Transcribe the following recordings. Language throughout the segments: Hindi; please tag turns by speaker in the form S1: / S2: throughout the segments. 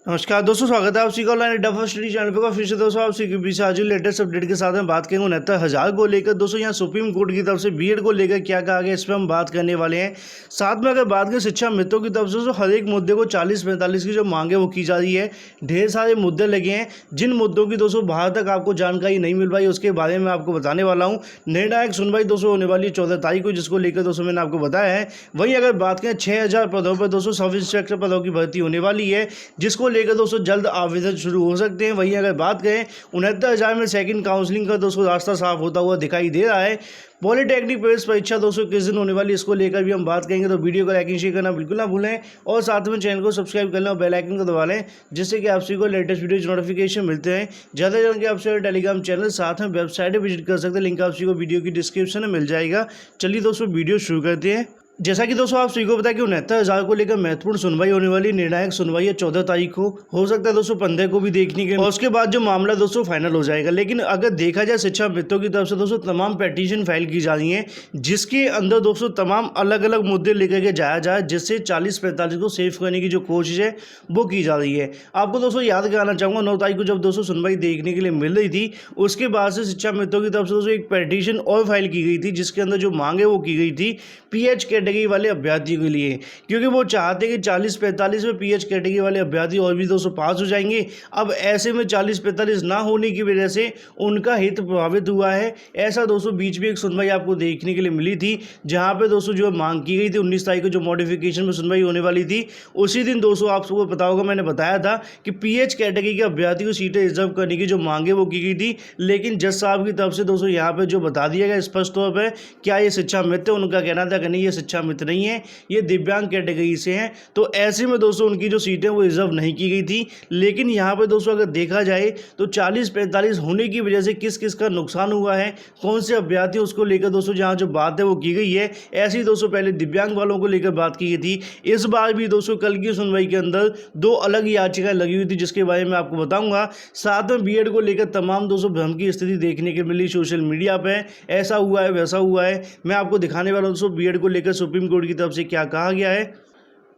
S1: नमस्कार दोस्तों, स्वागत है आप सभी का ऑनलाइन डफर स्टडी चैनल पे। फिर से दोस्तों आप सभी के बीच आज लेटेस्ट अपडेट के साथ में बात करेंगे 69,000 को लेकर। दोस्तों यहाँ सुप्रीम कोर्ट की तरफ से बीएड को लेकर क्या कहा गया, इस पर हम बात करने वाले हैं। साथ में अगर बात करें शिक्षा मित्रों की तरफ से, तो हर एक मुद्दे को 40-45 की जो मांग है वो की जा रही है। ढेर सारे मुद्दे लगे हैं, जिन मुद्दों की दोस्तों बाहर तक आपको जानकारी नहीं मिल पाई, उसके बारे में आपको बताने वाला हूँ। निर्णायक सुनवाई दोस्तों होने वाली 14 तारीख को, जिसको लेकर दोस्तों मैंने आपको बताया है। वहीं अगर बात करें 6,000 पदों पर दोस्तों सब इंस्पेक्टर पदों की भर्ती होने वाली है, जिसको लेकर दोस्तों जल्द आवेदन शुरू हो सकते हैं। वहीं अगर बात करें 69,000 में सेकंड काउंसलिंग का दोस्तों रास्ता साफ होता हुआ दिखाई दे रहा है। पॉलिटेक्निक प्रवेश परीक्षा दोस्तों किस दिन होने वाली, इसको लेकर भी हम बात करेंगे। तो वीडियो को लाइक एंड शेयर करना बिल्कुल ना भूलें, और साथ में चैनल को सब्सक्राइब कर लें और बेल आइकन को दबा लें, जिससे कि आप सभी को लेटेस्ट वीडियो नोटिफिकेशन मिलते हैं। ज़्यादा जान के आपसे टेलीग्राम चैनल साथ में वेबसाइट विजिट कर सकते हैं, लिंक आप सभी को वीडियो की डिस्क्रिप्शन में मिल जाएगा। चलिए दोस्तों वीडियो शुरू करते हैं। जैसा कि दोस्तों आप सभी को पता है कि 69,000 को लेकर महत्वपूर्ण सुनवाई होने वाली, निर्णायक सुनवाई है 14 तारीख को। हो सकता है दोस्तों 15 को भी देखने के, और उसके बाद जो मामला दोस्तों फाइनल हो जाएगा। लेकिन अगर देखा जाए शिक्षा मित्रों की तरफ से दोस्तों तमाम पेटिशन फाइल की जा रही हैं, जिसके अंदर दोस्तों तमाम अलग अलग मुद्दे लेकर के जाया जाए, जिससे 40-45 को सेव करने की जो कोशिश है वो की जा रही है। आपको दोस्तों याद कराना चाहूँगा 9 तारीख को जब दोस्तों सुनवाई देखने के लिए मिल रही थी, उसके बाद से शिक्षा मित्रों की तरफ से दोस्तों एक पेटिशन और फाइल की गई थी, जिसके अंदर जो मांग है वो की गई थी पीएच कैटेगरी वाले अभ्यर्थियों के लिए, क्योंकि वो चाहते कि 40-45 में पीएच कैटेगरी वाले अभ्यर्थी और भी दोस्तों पास हो जाएंगे। अब ऐसे में 40-45 ना होने की वजह से उनका हित प्रभावित हुआ है। ऐसा दोस्तों बीच में एक सुनवाई आपको देखने के लिए मिली थी, जहां पे दोस्तों जो मांग की गई थी 19 तारीख को जो मॉडिफिकेशन में सुनवाई होने वाली थी, उसी दिन दोस्तों आप सबको पता होगा मैंने बताया था कि पीएच कैटेगरी के अभ्यर्थी को सीटें रिजर्व करने की जो मांगे वो की गई थी। लेकिन जज साहब की तरफ से दोस्तों यहाँ पे जो बता दिया गया स्पष्ट तौर पर, क्या ये शिक्षा मित्र, उनका कहना था कि नहीं ये शिक्षा मित्र नहीं है, ये दिव्यांग कैटेगरी से हैं। तो ऐसे में दोस्तों उनकी जो सीटें वो रिजर्व नहीं की गई थी। लेकिन यहाँ पे दोस्तों अगर देखा जाए तो 40-45 होने की वजह से किस किस का नुकसान हुआ है, कौन से अभ्यर्थी, उसको लेकर दोस्तों जहाँ जो बात है वो की गई है। ऐसी दोस्तों पहले दिव्यांग वालों को लेकर बात की गई थी। इस बार भी दोस्तों कल की सुनवाई के अंदर 2 अलग याचिकाएं लगी हुई थी, जिसके बारे में आपको बताऊंगा। साथ में बीएड को लेकर तमाम दोस्तों भ्रम की स्थिति देखने को मिली सोशल मीडिया पर, ऐसा हुआ है वैसा हुआ है। मैं आपको दिखाने वाला हूं दोस्तों बीएड को लेकर सुप्रीम कोर्ट की तरफ से क्या कहा गया है।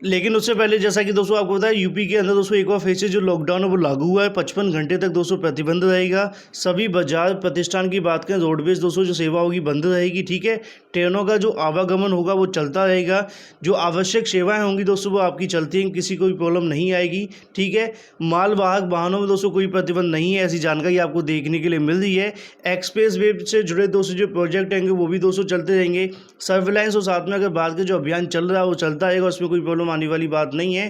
S1: लेकिन उससे पहले जैसा कि दोस्तों आपको पता है यूपी के अंदर दोस्तों एक बार फिर से जो लॉकडाउन है वो लागू हुआ है। 55 घंटे तक दोस्तों प्रतिबंध रहेगा। सभी बाजार प्रतिष्ठान की बात करें, रोडवेज दोस्तों जो सेवा होगी बंद रहेगी, ठीक है। ट्रेनों का जो आवागमन होगा वो चलता रहेगा। जो आवश्यक सेवाएं होंगी दोस्तों वो आपकी चलती हैं, किसी को भी प्रॉब्लम नहीं आएगी, ठीक है। मालवाहक वाहनों में दोस्तों कोई प्रतिबंध नहीं है, ऐसी जानकारी आपको देखने के लिए मिल रही है। एक्सप्रेस वे से जुड़े दोस्तों जो प्रोजेक्ट होंगे वो भी दोस्तों चलते रहेंगे। सर्विलांस और साथ में अगर बात करें जो अभियान चल रहा है वो चलता रहेगा, उसमें कोई प्रॉब्लम आने वाली बात नहीं है।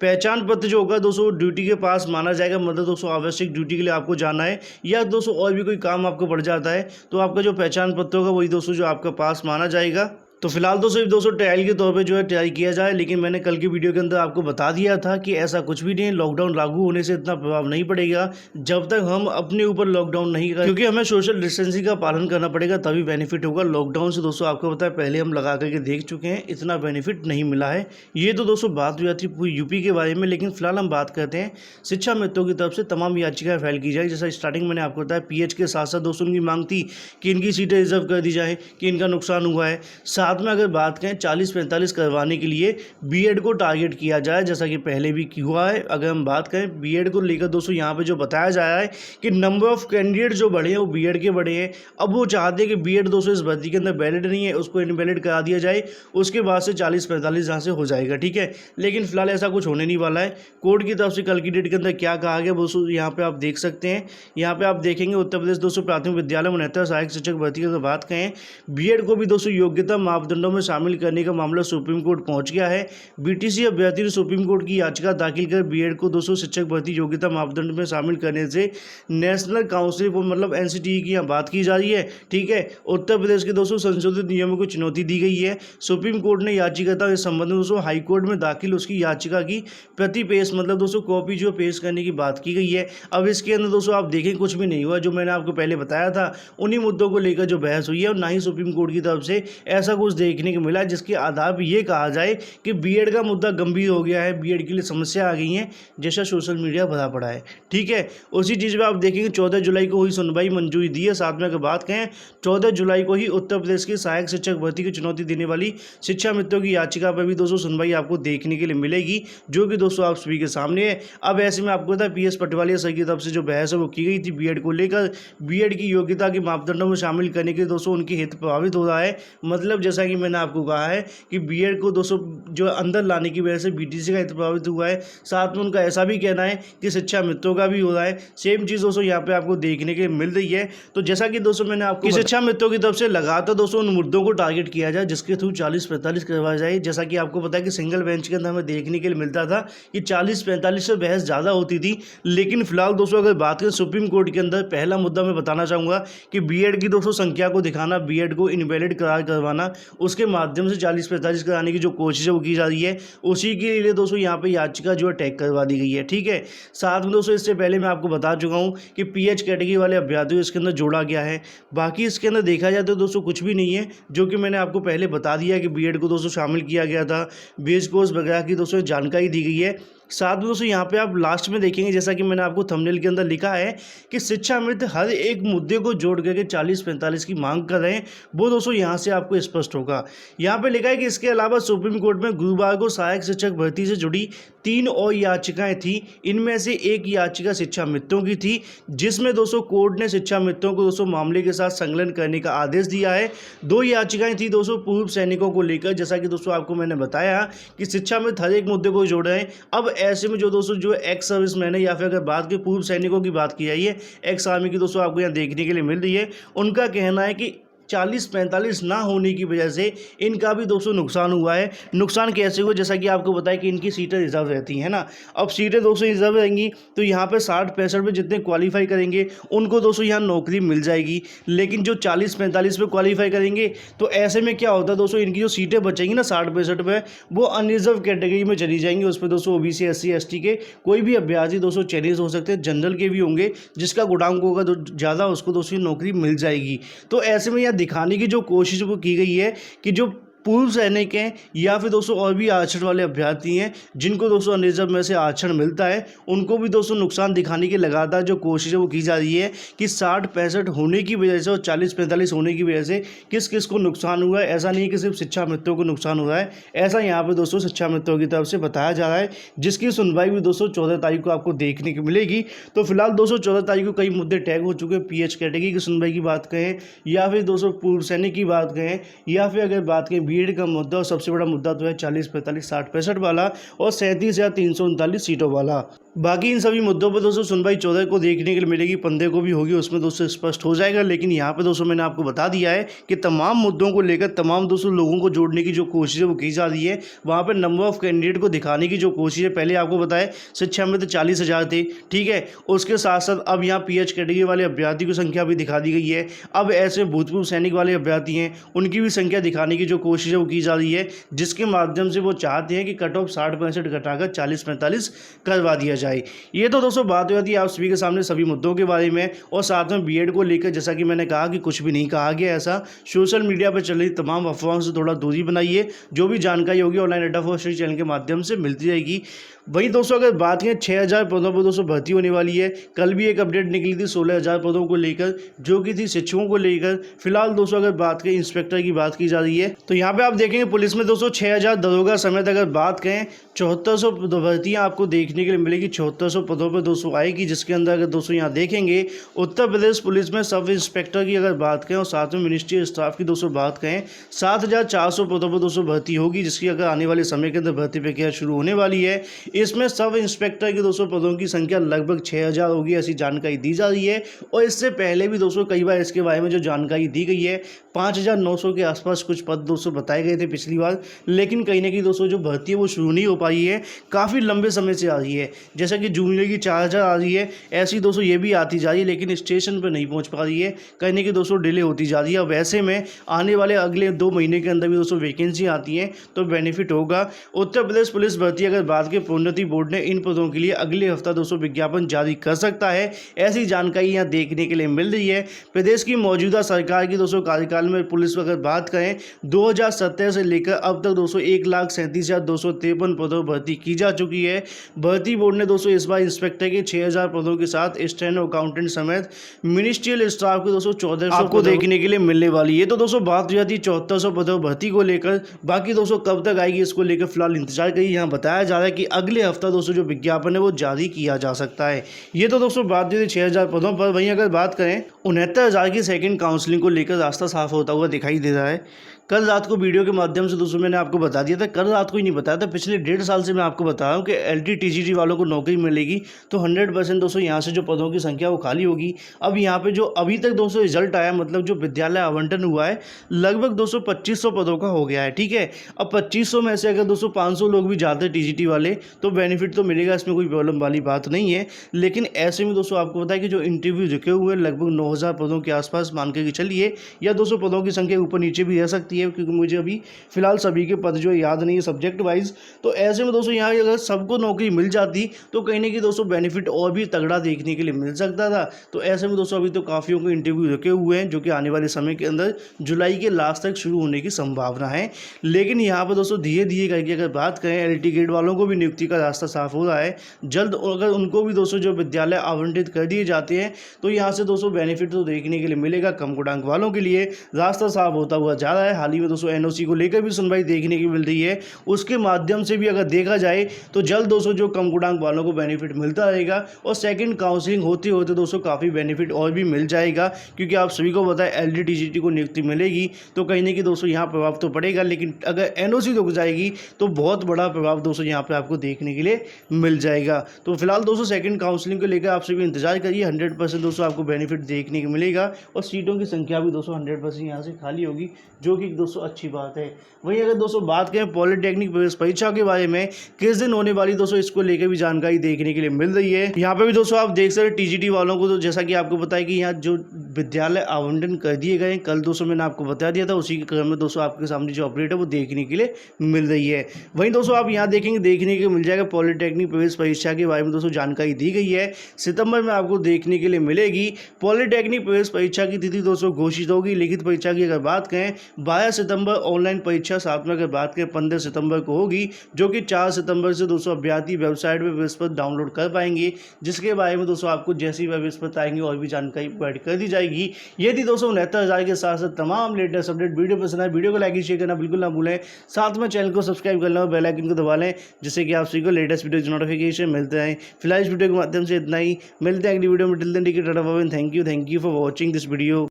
S1: पहचान पत्र जो होगा दोस्तों ड्यूटी के पास माना जाएगा, मतलब दोस्तों आवश्यक ड्यूटी के लिए आपको जाना है, या दोस्तों और भी कोई काम आपको पड़ जाता है तो आपका जो पहचान पत्र होगा वही दोस्तों जो आपका पास माना जाएगा। तो फिलहाल दोस्तों ट्रायल के तौर पे जो है ट्राई किया जाए। लेकिन मैंने कल की वीडियो के अंदर आपको बता दिया था कि ऐसा कुछ भी नहीं है। लॉकडाउन लागू होने से इतना प्रभाव नहीं पड़ेगा जब तक हम अपने ऊपर लॉकडाउन नहीं करें, क्योंकि हमें सोशल डिस्टेंसिंग का पालन करना पड़ेगा, तभी बेनिफिट होगा। लॉकडाउन से दोस्तों आपको पता है पहले हम लगा करके देख चुके हैं, इतना बेनिफिट नहीं मिला है। ये तो दोस्तों बात हुई थी पूरी यूपी के बारे में। लेकिन फिलहाल हम बात करते हैं शिक्षा मित्रों की तरफ से तमाम याचिकाएं फाइल की जाए। जैसा स्टार्टिंग मैंने आपको बताया पीएच के साथ साथ दोस्तों उनकी मांग थी कि इनकी सीटें रिजर्व कर दी जाए, कि इनका नुकसान हुआ है। साथ में अगर बात करें 40-45 करवाने के लिए बीएड को टारगेट किया जाए, जैसा कि पहले भी हुआ है। अगर हम बात करें बीएड को लेकर दोस्तों यहाँ पे जो बताया जा रहा है कि नंबर ऑफ कैंडिडेट जो बढ़े हैं वो बीएड के बढ़े हैं। अब वो चाहते हैं कि बीएड दोस्तों इस भर्ती के अंदर वैलिड नहीं है, उसको इनवैलिड करा दिया जाए, उसके बाद से 40-45 यहाँ से हो जाएगा, ठीक है। लेकिन फिलहाल ऐसा कुछ होने नहीं वाला है। कोर्ट की तरफ से कल की डेट के अंदर क्या कहा गया दोस्तों यहाँ पे आप देख सकते हैं। यहाँ पे आप देखेंगे उत्तर प्रदेश दोस्तों प्राथमिक विद्यालय में 69 सहायक शिक्षक भर्ती की बात करें, बीएड को भी दोस्तों योग्यता मापदंडों में शामिल करने का मामला सुप्रीम कोर्ट पहुंच गया है। बीटीसी अभ्यर्थी ने सुप्रीम कोर्ट की याचिका दाखिल कर बीएड को दोस्तों शिक्षक भर्ती योग्यता मापदंड में शामिल करने से नेशनल काउंसिल फॉर मतलब एनसीटीई की यहाँ बात की जा रही है, ठीक है। उत्तर प्रदेश के दोस्तों संशोधित नियमों को चुनौती दी गई है। सुप्रीम कोर्ट ने याचिकाकर्ता इस संबंध में दोस्तों हाई कोर्ट में दाखिल उसकी याचिका की प्रति पेश मतलब दोस्तों कॉपी जो पेश करने की बात की गई है। अब इसके अंदर दोस्तों आप देखें कुछ भी नहीं हुआ, जो मैंने आपको पहले बताया था उन्हीं मुद्दों को लेकर जो बहस हुई है, और ना ही सुप्रीम कोर्ट की तरफ से ऐसा कुछ कुछ देखने को मिला, जिसके आधार पर ये कहा जाए कि बीएड का मुद्दा गंभीर हो गया है, बीएड के लिए समस्या आ गई है, जैसा सोशल मीडिया भरा पड़ा है। ठीक है, उसी चीज़ में आप देखेंगे 14 जुलाई को हुई सुनवाई मंजूरी दी है। साथ में अगर बात करें 14 जुलाई को ही उत्तर प्रदेश की सहायक शिक्षक भर्ती की चुनौती देने वाली शिक्षा मित्रों की याचिका पर भी दोस्तों सुनवाई आपको देखने के लिए मिलेगी, जो कि दोस्तों आप सभी के सामने है। अब ऐसे में आपको पता है पीएस पटवारिया सर की तरफ से जो बहस है वो की गई थी बीएड को लेकर, बीएड की योग्यता के मापदंडों में शामिल करने के दोस्तों उनके हित प्रभावित हो रहा है। मतलब जैसा कि मैंने आपको कहा है कि बीएड को दोस्तों जो अंदर लाने की वजह से बीटीसी का हित प्रभावित हुआ है। साथ में उनका ऐसा भी कहना है कि शिक्षा मित्रों का भी हो रहा है। सेम चीज़ दोस्तों यहाँ पे आपको देखने के मिल रही है। तो जैसा कि दोस्तों मैंने आपको शिक्षा मित्रों की तरफ से लगातार दोस्तों उन मुद्दों को टारगेट किया जाए जिसके थ्रू 40-45 करवाया जाए। जैसा कि आपको पता है कि सिंगल बेंच के अंदर हमें देखने के लिए मिलता था कि 40-45 से बहस ज़्यादा होती थी। लेकिन फिलहाल दोस्तों अगर बात करें सुप्रीम कोर्ट के अंदर, पहला मुद्दा मैं बताना चाहूँगा कि बीएड की दोस्तों संख्या को दिखाना, बीएड को इनवैलिड करार करवाना, उसके माध्यम से 40-45 कराने की जो कोशिश है वो की जा रही है। उसी के लिए दोस्तों यहाँ पे याचिका जो है टैग करवा दी गई है। ठीक है, साथ में दोस्तों इससे पहले मैं आपको बता चुका हूँ कि पीएच कैटेगरी वाले अभ्यर्थियों इसके अंदर जोड़ा गया है। बाकी इसके अंदर देखा जाए तो दोस्तों कुछ भी नहीं है, जो कि मैंने आपको पहले बता दिया है कि बीएड को दोस्तों शामिल किया गया था, बेस कोर्स वगैरह की दोस्तों जानकारी दी गई है। साथ में दोस्तों यहाँ पे आप लास्ट में देखेंगे, जैसा कि मैंने आपको थंबनेल के अंदर लिखा है कि शिक्षा मित्र हर एक मुद्दे को जोड़ करके 40-45 की मांग कर रहे हैं, वो दोस्तों यहाँ से आपको स्पष्ट होगा। यहाँ पे लिखा है कि इसके अलावा सुप्रीम कोर्ट में गुरुवार को सहायक शिक्षक भर्ती से जुड़ी 3 और याचिकाएं थी। इनमें से एक याचिका शिक्षा मित्रों की थी, जिसमें दोस्तों कोर्ट ने शिक्षा मित्रों को दोस्तों मामले के साथ संलग्न करने का आदेश दिया है। 2 याचिकाएं थी दोस्तों पूर्व सैनिकों को लेकर, जैसा कि दोस्तों आपको मैंने बताया कि शिक्षा मित्र हर एक मुद्दे को जोड़ रहे हैं। अब ऐसे में जो दोस्तों जो एक्स सर्विसमैन है या फिर अगर बात की पूर्व सैनिकों की बात की जाए, एक्स आर्मी की दोस्तों आपको यहाँ देखने के लिए मिल रही है, उनका कहना है कि 40-45 ना होने की वजह से इनका भी दोस्तों नुकसान हुआ है। नुकसान कैसे हुआ, जैसा कि आपको बताया कि इनकी सीटें रिजर्व रहती हैं ना। अब सीटें दोस्तों रिजर्व रहेंगी तो यहाँ पे 60-65 में जितने क्वालिफाई करेंगे उनको दोस्तों यहाँ नौकरी मिल जाएगी। लेकिन जो 40-45 पे क्वालिफाई करेंगे तो ऐसे में क्या होता है दोस्तों, इनकी जो सीटें बचेंगी ना 60-65 पे, वो अनरिजर्व कैटेगरी में चली जाएंगी। उस पर दोस्तों ओबीसी, एससी, एसटी के कोई भी अभ्यर्थी दोस्तों चयनित हो सकते हैं, जनरल के भी होंगे, जिसका गुणांक होगा ज़्यादा उसको दोस्तों नौकरी मिल जाएगी। तो ऐसे में दिखाने की जो कोशिश वो की गई है कि जो पूर्व सैनिक हैं या फिर दोस्तों और भी आरक्षण वाले अभ्यर्थी हैं जिनको दोस्तों अनरिजर्व में से आरक्षण मिलता है, उनको भी दोस्तों नुकसान दिखाने की लगातार जो कोशिश है वो की जा रही है कि 60-65 होने की वजह से और 40-45 होने की वजह से किस किस को नुकसान हुआ है। ऐसा नहीं है कि सिर्फ शिक्षा मित्रों को नुकसान हुआ है, ऐसा यहाँ पर दोस्तों शिक्षा मित्रों की तरफ से बताया जा रहा है, जिसकी सुनवाई भी दोस्तों 14 तारीख को आपको देखने को मिलेगी। तो फिलहाल दोस्तों 14 तारीख को कई मुद्दे टैग हो चुके हैं। पीएच कैटेगरी की सुनवाई की बात करें या फिर दोस्तों पूर्व सैनिक की बात करें या फिर अगर बात करें बीएड का मुद्दा, और सबसे बड़ा मुद्दा तो है 40-45, 60-65 वाला और 37,339 सीटों वाला। बाकी इन सभी मुद्दों पर दोस्तों सुनवाई 14 को देखने के लिए मिलेगी, 15 को भी होगी, उसमें दोस्तों स्पष्ट हो जाएगा। लेकिन यहाँ पे दोस्तों मैंने आपको बता दिया है कि तमाम मुद्दों को लेकर तमाम दोस्तों लोगों को जोड़ने की जो कोशिश है वो की जा रही है। वहाँ पर नंबर ऑफ कैंडिडेट को दिखाने की जो कोशिश है, पहले आपको बताया शिक्षा में तो 40,000 थे, ठीक है, उसके साथ साथ अब यहाँ पीएच कैटेगरी वाले अभ्यर्थी की संख्या भी दिखा दी गई है। अब ऐसे भूतपूर्व सैनिक वाले अभ्यर्थी हैं उनकी भी संख्या दिखाने की जो कोशिश है वो की जा रही है, जिसके माध्यम से वो चाहते हैं कि कट ऑफ 60-65 घटाकर 40-45 करवा दिया जाए। ये तो दोस्तों बात हुई थी आप सभी के सामने सभी मुद्दों के बारे में, और साथ में बीएड को लेकर जैसा कि मैंने कहा कि कुछ भी नहीं कहा गया ऐसा। सोशल मीडिया पर चल रही तमाम अफवाहों से थोड़ा दूरी बनाइए, जो भी जानकारी होगी ऑनलाइन अड्डा फॉर स्टडी चैनल के माध्यम से मिलती रहेगी। वहीं दोस्तों अगर बात करें 6,000 पदों पर दोस्तों भर्ती होने वाली है। कल भी एक अपडेट निकली थी 16,000 पदों को लेकर, जो कि थी शिक्षकों को लेकर। फिलहाल दोस्तों अगर बात करें इंस्पेक्टर की बात की जा रही है, तो यहाँ पे आप देखेंगे पुलिस में दोस्तों 6,000 दरोगा समेत अगर बात करें 7400 भर्तियाँ आपको देखने के लिए मिलेगी। 7400 पदों पर दोस्तों आएगी, जिसके अंदर अगर दोस्तों यहाँ देखेंगे उत्तर प्रदेश पुलिस में सब इंस्पेक्टर की अगर बात करें और साथ में मिनिस्ट्री स्टाफ की दोस्तों बात करें 7,400 पदों पर दोस्तों भर्ती होगी, जिसकी अगर आने वाले समय के अंदर भर्ती प्रक्रिया शुरू होने वाली है। इसमें सब इंस्पेक्टर के दोस्तों पदों की संख्या लगभग 6,000 होगी, ऐसी जानकारी दी जा रही है। और इससे पहले भी दोस्तों कई बार इसके बारे में जो जानकारी दी गई है 5,900 के आसपास कुछ पद दोस्तों बताए गए थे पिछली बार, लेकिन कहीं ना कहीं दोस्तों जो भर्ती है वो शुरू नहीं हो पाई है, काफ़ी लंबे समय से आ रही है। जैसा कि जूनियर की 4000 आ रही है, ऐसी दोस्तों ये भी आती जा रही है, लेकिन स्टेशन पर नहीं पहुंच पा रही है, कहने की दोस्तों डिले होती जा रही है। अब ऐसे में आने वाले अगले 2 महीने के अंदर भी दोस्तों वैकेंसी आती हैं तो बेनिफिट होगा। उत्तर प्रदेश पुलिस भर्ती अगर बात के प्रोन्नति बोर्ड ने इन पदों के लिए अगले हफ्ता दोस्तों विज्ञापन जारी कर सकता है, ऐसी जानकारी यहाँ देखने के लिए मिल रही है। प्रदेश की मौजूदा सरकार की दोस्तों कार्यकाल में पुलिस अगर बात करें 2017 से लेकर अब तक दोस्तों 1,37,253 पदों भर्ती की जा चुकी है। भर्ती बोर्ड ने दोस्तों इस बार इंस्पेक्टर के 6000 पदों के साथ स्टेनो अकाउंटेंट समेत मिनिस्ट्रियल स्टाफ के दोस्तों 1400 आपको देखने के लिए मिलने वाली है। तो दोस्तों बात हो जाती है 7400 पदों भर्ती को लेकर। बाकी दोस्तों कब तक आएगी इसको लेकर फिलहाल इंतजार करिए। यहाँ बताया जा रहा है कि अगले हफ्ता दोस्तों जो विज्ञापन है वो जारी किया जा सकता है। ये तो दोस्तों बात हुई 6000 पदों पर। वहीं अगर बात करें 69,000 की सेकंड काउंसलिंग को लेकर रास्ता साफ होता हुआ दिखाई दे रहा है। कल रात को वीडियो के माध्यम से दोस्तों मैंने आपको बता दिया था, कल रात को ही नहीं बताया था, पिछले 1.5 साल से मैं आपको बता रहा हूँ कि LT TGT वालों को नौकरी मिलेगी तो 100% दोस्तों यहाँ से जो पदों की संख्या वो खाली होगी। अब यहाँ पे जो अभी तक दोस्तों रिजल्ट आया, मतलब जो विद्यालय आवंटन हुआ है, लगभग दोस्तों 2500 पदों का हो गया है। ठीक है, अब 2500 में से अगर दोस्तों 500 लोग भी जाते हैं TGT वाले तो बेनिफिट तो मिलेगा, इसमें कोई प्रॉब्लम वाली बात नहीं है। लेकिन ऐसे में दोस्तों आपको पता है कि जो इंटरव्यू रुके हुए लगभग 9000 पदों के आसपास मान के चलिए, या दोस्तों पदों की संख्या ऊपर नीचे भी रह सकती है, क्योंकि मुझे अभी फिलहाल सभी के पद जो याद नहीं है सब्जेक्ट वाइज। तो ऐसे में दोस्तों यहाँ अगर सबको नौकरी मिल जाती तो कहीं ना कहीं दोस्तों बेनिफिट और भी तगड़ा देखने के लिए मिल सकता था। तो ऐसे में दोस्तों अभी तो काफ़ियों के इंटरव्यू रखे हुए हैं जो कि आने वाले समय के अंदर जुलाई के लास्ट तक शुरू होने की संभावना है। लेकिन यहाँ पर दोस्तों धीरे धीरे करके अगर बात करें LT ग्रेड वालों को भी नियुक्ति का रास्ता साफ हो रहा है। जल्द अगर उनको भी दोस्तों जो विद्यालय आवंटित कर दिए जाते हैं तो यहाँ से दोस्तों बेनिफिट तो देखने के लिए मिलेगा। कम गुणांक वालों के लिए रास्ता साफ होता हुआ जा रहा है। हाल ही में दोस्तों NOC को लेकर भी सुनवाई देखने की मिल रही है, उसके माध्यम से भी अगर देखा जाए तो जल्द दोस्तों जो कम गुणांक वालों को बेनिफिट मिलता रहेगा और सेकंड काउंसलिंग होते होते दोस्तों काफ़ी बेनिफिट और भी मिल जाएगा। क्योंकि आप सभी को पता है LT TGT को नियुक्ति मिलेगी तो कहीं ना कहीं दोस्तों यहाँ प्रभाव तो पड़ेगा, लेकिन अगर NOC रुक जाएगी तो बहुत बड़ा प्रभाव दोस्तों यहाँ पर आपको देखने के लिए मिल जाएगा। तो फिलहाल दोस्तों सेकंड काउंसलिंग को लेकर आप सभी इंतजार करिए, 100% दोस्तों आपको बेनिफिट देखने को मिलेगा और सीटों की संख्या भी दोस्तों 100% यहाँ से खाली होगी, जो कि दोस्तों अच्छी बात है। वहीं अगर दोस्तों बात करें पॉलिटेक्निक प्रवेश परीक्षा के बारे में किस दिन होने वाली, दोस्तों इसको लेकर भी जानकारी देखने के लिए मिल रही है। यहाँ पे भी दोस्तों आप देख सकते TGT वालों को, तो जैसा कि आपको पता है कि यहाँ जो विद्यालय आवंटन कर दिए गए कल दोस्तों मैंने आपको बता दिया था, उसी के क्रम में दोस्तों आपके सामने जो अपडेट है वो देखने के लिए मिल रही है। वहीं दोस्तों आप यहाँ देखेंगे देखने के मिल जाएगा पॉलिटेक्निक प्रवेश परीक्षा के बारे में दोस्तों जानकारी दी गई है, सितंबर में आपको देखने के लिए मिलेगी। पॉलिटेक्निक प्रवेश परीक्षा की तिथि दोस्तों घोषित होगी। लिखित परीक्षा की अगर बात करें 12 सितंबर, ऑनलाइन परीक्षा साथ में अगर बात करें 15 सितंबर को होगी, जो कि 4 सितंबर से दोस्तों अभ्यर्थी वेबसाइट पर प्रवेश पत्र डाउनलोड कर पाएंगे, जिसके बारे में दोस्तों आपको जैसे ही प्रवेश पत्र आएंगे और भी जानकारी प्रोवाइड कर दी जाएगी। ये थी दोस्तों 69,000 के साथ साथ तमाम लेटेस्ट अपडेट। वीडियो पसंद आए वीडियो को लाइक शेयर करना बिल्कुल ना भूलें, साथ में चैनल को सब्सक्राइब करना और बेल आइकन को दबा लें, जिससे कि आप सभी को लेटेस्ट वीडियो की नोटिफिकेशन मिलते हैं। फिलहाल इस वीडियो के माध्यम से इतना ही, मिलते हैं अगली वीडियो में। Till then take care, tata bye bye, thank you for watching this video.